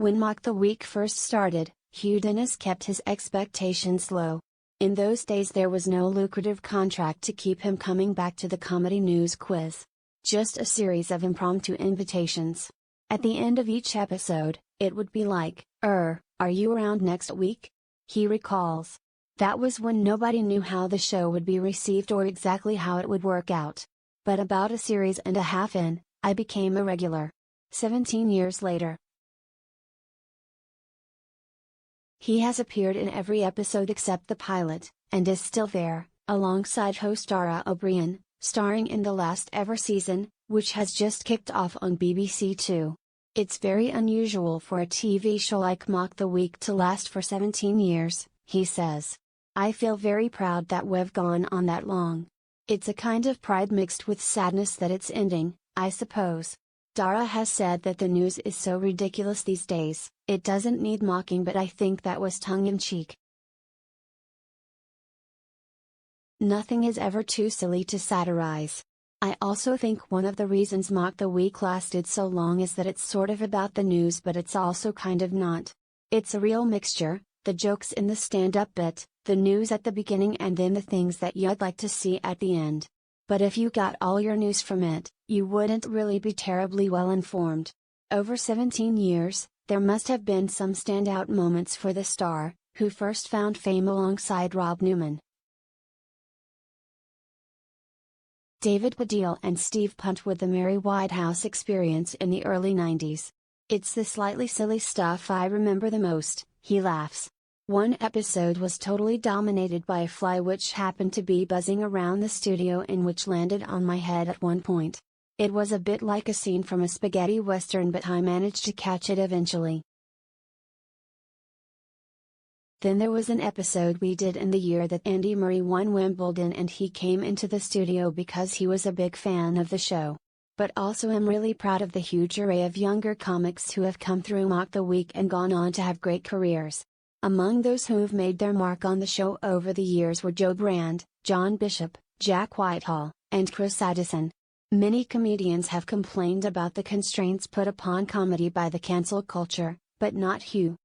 When Mock the Week first started, Hugh Dennis kept his expectations low. In those days there was no lucrative contract to keep him coming back to the comedy news quiz. Just a series of impromptu invitations. At the end of each episode, it would be like, are you around next week? He recalls. That was when nobody knew how the show would be received or exactly how it would work out. But about a series and a half in, I became a regular. 17 years later. He has appeared in every episode except the pilot, and is still there, alongside host Dara O'Brien, starring in the last ever season, which has just kicked off on BBC Two. It's very unusual for a TV show like Mock the Week to last for 17 years, he says. I feel very proud that we've gone on that long. It's a kind of pride mixed with sadness that it's ending, I suppose. Dara has said that the news is so ridiculous these days, it doesn't need mocking, but I think that was tongue-in-cheek. Nothing is ever too silly to satirize. I also think one of the reasons Mock the Week lasted so long is that it's sort of about the news, but it's also kind of not. It's a real mixture, the jokes in the stand-up bit, the news at the beginning, and then the things that you'd like to see at the end. But if you got all your news from it, you wouldn't really be terribly well informed. Over 17 years, there must have been some standout moments for the star, who first found fame alongside Rob Newman. David Baddiel and Steve Punt with the Mary Whitehouse Experience in the early 90s. It's the slightly silly stuff I remember the most, he laughs. One episode was totally dominated by a fly which happened to be buzzing around the studio and which landed on my head at one point. It was a bit like a scene from a spaghetti western, but I managed to catch it eventually. Then there was an episode we did in the year that Andy Murray won Wimbledon, and he came into the studio because he was a big fan of the show. But also am really proud of the huge array of younger comics who have come through Mock the Week and gone on to have great careers. Among those who've made their mark on the show over the years were Joe Brand, John Bishop, Jack Whitehall, and Chris Addison. Many comedians have complained about the constraints put upon comedy by the cancel culture, but not Hugh.